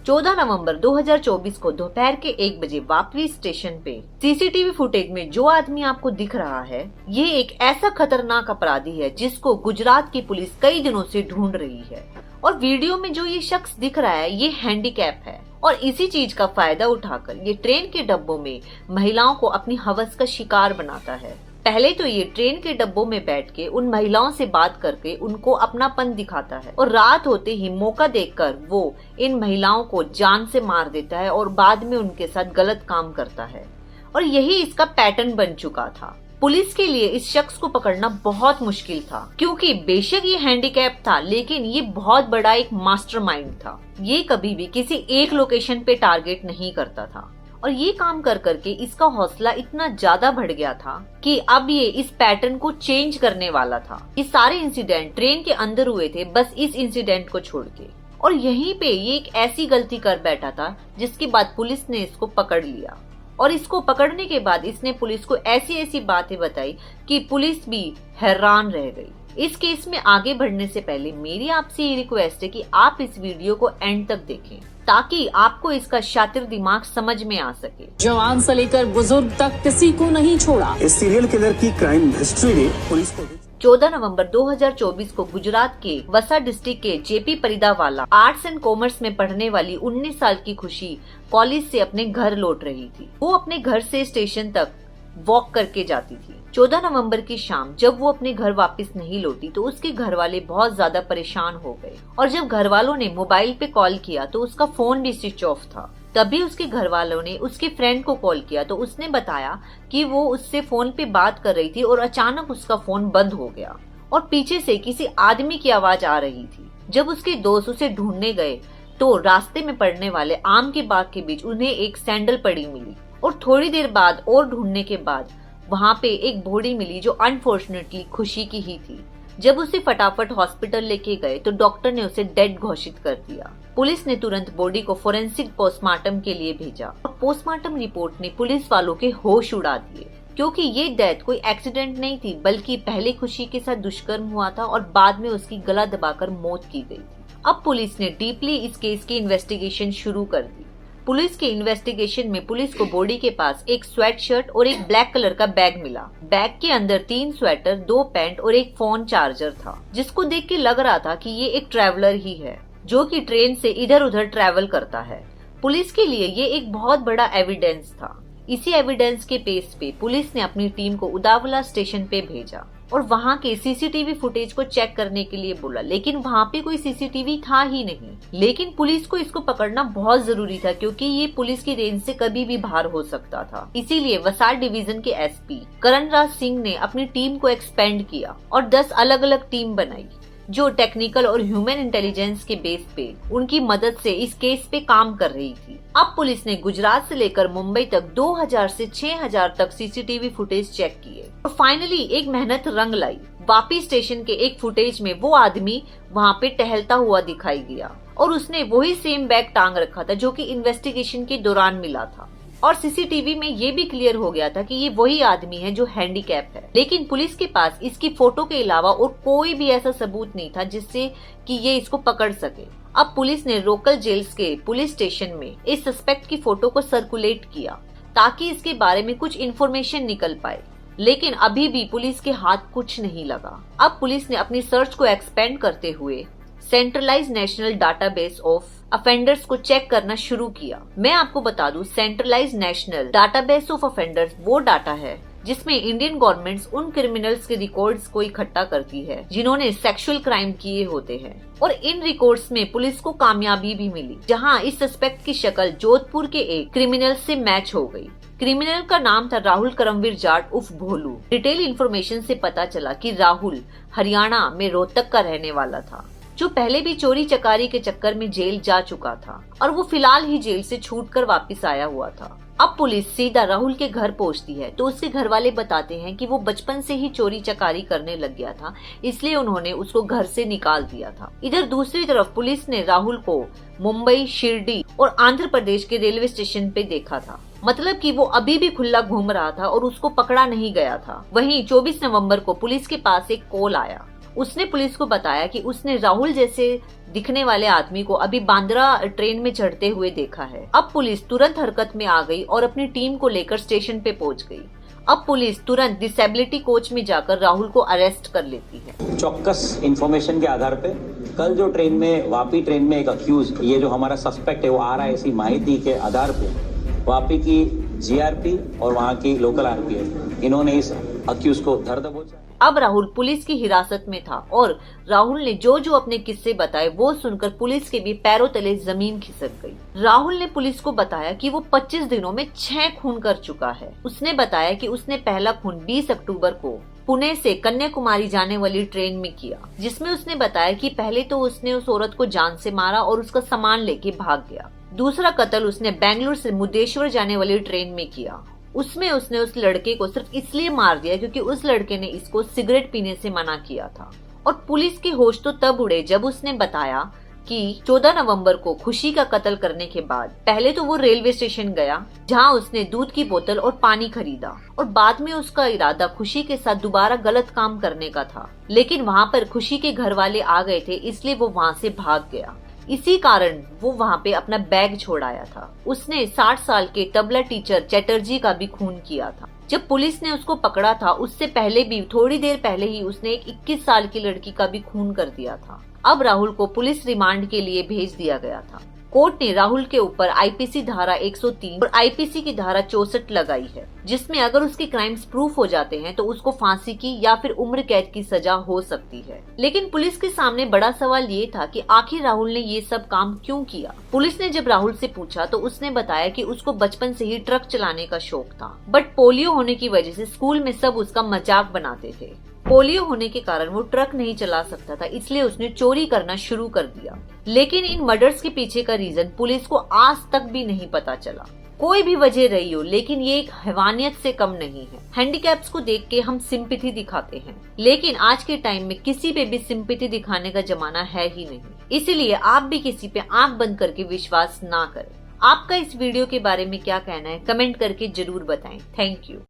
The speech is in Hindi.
14 नवंबर 2024 को दोपहर के 1 बजे वापी स्टेशन पे सीसीटीवी फुटेज में जो आदमी आपको दिख रहा है, ये एक ऐसा खतरनाक अपराधी है जिसको गुजरात की पुलिस कई दिनों से ढूंढ रही है। और वीडियो में जो ये शख्स दिख रहा है, ये हैंडीकैप है और इसी चीज का फायदा उठाकर ये ट्रेन के डब्बों में महिलाओं को अपनी हवस का शिकार बनाता है। पहले तो ये ट्रेन के डब्बों में बैठ के उन महिलाओं से बात करके उनको अपनापन दिखाता है और रात होते ही मौका देखकर वो इन महिलाओं को जान से मार देता है और बाद में उनके साथ गलत काम करता है। और यही इसका पैटर्न बन चुका था। पुलिस के लिए इस शख्स को पकड़ना बहुत मुश्किल था, क्योंकि बेशक ये हैंडीकैप था, लेकिन ये बहुत बड़ा एक मास्टरमाइंड था। ये कभी भी किसी एक लोकेशन पे टारगेट नहीं करता था और ये काम कर करके इसका हौसला इतना ज्यादा बढ़ गया था कि अब ये इस पैटर्न को चेंज करने वाला था। ये सारे इंसिडेंट ट्रेन के अंदर हुए थे, बस इस इंसिडेंट को छोड़ के। और यहीं पे ये एक ऐसी गलती कर बैठा था जिसके बाद पुलिस ने इसको पकड़ लिया। और इसको पकड़ने के बाद इसने पुलिस को ऐसी ऐसी बातें बताई कि पुलिस भी हैरान रह गई। इस केस में आगे बढ़ने से पहले मेरी आपसे ये रिक्वेस्ट है कि आप इस वीडियो को एंड तक देखें, ताकि आपको इसका शातिर दिमाग समझ में आ सके। जवान से लेकर बुजुर्ग तक किसी को नहीं छोड़ा। इस सीरियल किलर की क्राइम हिस्ट्री ने पुलिस को 14 नवंबर 2024 को गुजरात के वसा डिस्ट्रिक्ट के जेपी परिदावाला आर्ट्स एंड कॉमर्स में पढ़ने वाली 19 साल की खुशी कॉलेज से अपने घर लौट रही थी। वो अपने घर से स्टेशन तक वॉक करके जाती थी। 14 नवंबर की शाम जब वो अपने घर वापस नहीं लौटी तो उसके घर वाले बहुत ज्यादा परेशान हो गए और जब घर वालों ने मोबाइल पे कॉल किया तो उसका फोन भी स्विच ऑफ था। तभी उसके घर वालों ने उसके फ्रेंड को कॉल किया तो उसने बताया कि वो उससे फोन पे बात कर रही थी और अचानक उसका फोन बंद हो गया और पीछे से किसी आदमी की आवाज आ रही थी। जब उसके दोस्त उसे ढूंढने गए तो रास्ते में पड़ने वाले आम के बाग के बीच उन्हें एक सैंडल पड़ी मिली और थोड़ी देर बाद और ढूंढने के बाद वहाँ पे एक बॉडी मिली जो अनफॉर्चुनेटली खुशी की ही थी। जब उसे फटाफट हॉस्पिटल लेके गए तो डॉक्टर ने उसे डेड घोषित कर दिया। पुलिस ने तुरंत बॉडी को फोरेंसिक पोस्टमार्टम के लिए भेजा और पोस्टमार्टम रिपोर्ट ने पुलिस वालों के होश उड़ा दिए, क्योंकि ये डेथ कोई एक्सीडेंट नहीं थी, बल्कि पहले खुशी के साथ दुष्कर्म हुआ था और बाद में उसकी गला दबाकर मौत की गई थी। अब पुलिस ने डीपली इस केस की इन्वेस्टिगेशन शुरू कर दी। पुलिस के इन्वेस्टिगेशन में पुलिस को बॉडी के पास एक स्वेट शर्ट और एक ब्लैक कलर का बैग मिला। बैग के अंदर 3 स्वेटर, 2 पैंट और एक फोन चार्जर था, जिसको देख के लग रहा था कि ये एक ट्रैवलर ही है जो कि ट्रेन से इधर उधर ट्रैवल करता है। पुलिस के लिए ये एक बहुत बड़ा एविडेंस था। इसी एविडेंस के बेस पे पुलिस ने अपनी टीम को उदावला स्टेशन पे भेजा और वहाँ के सीसीटीवी फुटेज को चेक करने के लिए बोला, लेकिन वहाँ पे कोई सीसीटीवी था ही नहीं। लेकिन पुलिस को इसको पकड़ना बहुत जरूरी था, क्योंकि ये पुलिस की रेंज से कभी भी बाहर हो सकता था। इसीलिए वसाड़ डिवीजन के एसपी करणराज सिंह ने अपनी टीम को एक्सपेंड किया और 10 अलग अलग टीम बनाई जो टेक्निकल और ह्यूमन इंटेलिजेंस के बेस पे उनकी मदद से इस केस पे काम कर रही थी। अब पुलिस ने गुजरात से लेकर मुंबई तक 2000 से 6000 तक सीसीटीवी फुटेज चेक किए और फाइनली एक मेहनत रंग लाई। वापी स्टेशन के एक फुटेज में वो आदमी वहाँ पे टहलता हुआ दिखाई दिया और उसने वही सेम बैग टांग रखा था जो कि इन्वेस्टिगेशन के दौरान मिला था। और सीसीटीवी में ये भी क्लियर हो गया था कि ये वही आदमी है जो हैंडीकैप है। लेकिन पुलिस के पास इसकी फोटो के अलावा और कोई भी ऐसा सबूत नहीं था जिससे कि ये इसको पकड़ सके। अब पुलिस ने लोकल जेल्स के पुलिस स्टेशन में इस सस्पेक्ट की फोटो को सर्कुलेट किया ताकि इसके बारे में कुछ इन्फॉर्मेशन निकल पाए, लेकिन अभी भी पुलिस के हाथ कुछ नहीं लगा। अब पुलिस ने अपनी सर्च को एक्सपेंड करते हुए centralise national database of offenders को चेक करना शुरू किया। मैं आपको बता दूं, centralise national database of offenders वो डाटा है जिसमें इंडियन गवर्नमेंट्स उन क्रिमिनल्स के रिकॉर्ड्स को इकट्ठा करती है जिन्होंने सेक्सुअल क्राइम किए होते हैं। और इन रिकॉर्ड्स में पुलिस को कामयाबी भी मिली, जहां इस सस्पेक्ट की शक्ल जोधपुर के एक क्रिमिनल से मैच हो गई। क्रिमिनल का नाम था राहुल करमवीर जाट उर्फ भोलू। डिटेल इन्फॉर्मेशन से पता चला कि राहुल हरियाणा में रोहतक का रहने वाला था, जो पहले भी चोरी चकारी के चक्कर में जेल जा चुका था और वो फिलहाल ही जेल से छूटकर वापस आया हुआ था। अब पुलिस सीधा राहुल के घर पहुंचती है तो उसके घर वाले बताते हैं कि वो बचपन से ही चोरी चकारी करने लग गया था, इसलिए उन्होंने उसको घर से निकाल दिया था। इधर दूसरी तरफ पुलिस ने राहुल को मुंबई, शिरडी और आंध्र प्रदेश के रेलवे स्टेशन पे देखा था, मतलब कि वो अभी भी खुला घूम रहा था और उसको पकड़ा नहीं गया था। वहीं 24 नवंबर को पुलिस के पास एक कॉल आया उसने पुलिस को बताया कि उसने राहुल जैसे दिखने वाले आदमी को अभी बांद्रा ट्रेन में चढ़ते हुए देखा है। अब पुलिस तुरंत हरकत में आ गई और अपनी टीम को लेकर स्टेशन पे पहुंच गई। अब पुलिस तुरंत डिसेबिलिटी कोच में जाकर राहुल को अरेस्ट कर लेती है। चौक्कस इंफॉर्मेशन के आधार पे कल जो ट्रेन में वापी ट्रेन में एक अक्यूज, ये जो हमारा सस्पेक्ट है वो आ रहा है, ऐसी माहिती के आधार पे वापी की जीआरपी और वहाँ की लोकल आरपीएफ इन्होंने इस अक्यूज को धर दबोचा। अब राहुल पुलिस की हिरासत में था और राहुल ने जो जो अपने किस्से बताए वो सुनकर पुलिस के भी पैरों तले जमीन खिसक गई। राहुल ने पुलिस को बताया कि वो 25 दिनों में 6 खून कर चुका है। उसने बताया कि उसने पहला खून 20 अक्टूबर को पुणे से कन्याकुमारी जाने वाली ट्रेन में किया, जिसमें उसने बताया कि पहले तो उसने उस औरत को जान से मारा और उसका सामान लेके भाग गया। दूसरा कत्ल उसने बेंगलुरु से मुद्देश्वर जाने वाली ट्रेन में किया। उसमें उसने उस लड़के को सिर्फ इसलिए मार दिया क्योंकि उस लड़के ने इसको सिगरेट पीने से मना किया था। और पुलिस के होश तो तब उड़े जब उसने बताया कि 14 नवंबर को खुशी का कत्ल करने के बाद पहले तो वो रेलवे स्टेशन गया, जहां उसने दूध की बोतल और पानी खरीदा, और बाद में उसका इरादा खुशी के साथ दोबारा गलत काम करने का था। लेकिन वहां पर खुशी के घर वाले आ गए थे, इसलिए वो वहां से भाग गया। इसी कारण वो वहां पे अपना बैग छोड़ आया था। उसने 60 साल के तबला टीचर चैटर्जी का भी खून किया था। जब पुलिस ने उसको पकड़ा था उससे पहले भी थोड़ी देर पहले ही उसने एक 21 साल की लड़की का भी खून कर दिया था। अब राहुल को पुलिस रिमांड के लिए भेज दिया गया था। कोर्ट ने राहुल के ऊपर आईपीसी धारा 103 और आईपीसी की धारा 64 लगाई है, जिसमें अगर उसके क्राइम्स प्रूफ हो जाते हैं तो उसको फांसी की या फिर उम्र कैद की सजा हो सकती है। लेकिन पुलिस के सामने बड़ा सवाल ये था कि आखिर राहुल ने ये सब काम क्यों किया। पुलिस ने जब राहुल से पूछा तो उसने बताया कि उसको बचपन से ही ट्रक चलाने का शौक था, बट पोलियो होने की वजह से स्कूल में सब उसका मजाक बनाते थे। पोलियो होने के कारण वो ट्रक नहीं चला सकता था, इसलिए उसने चोरी करना शुरू कर दिया। लेकिन इन मर्डर्स के पीछे का रीजन पुलिस को आज तक भी नहीं पता चला। कोई भी वजह रही हो, लेकिन ये एक हैवानियत से कम नहीं है। हैंडीकैप्स को देख के हम सिंपैथी दिखाते हैं, लेकिन आज के टाइम में किसी पे भी सिंपैथी दिखाने का जमाना है ही नहीं। इसीलिए आप भी किसी पे आंख बंद करके विश्वास ना करें। आपका इस वीडियो के बारे में क्या कहना है, कमेंट करके जरूर बताएं। Thank you.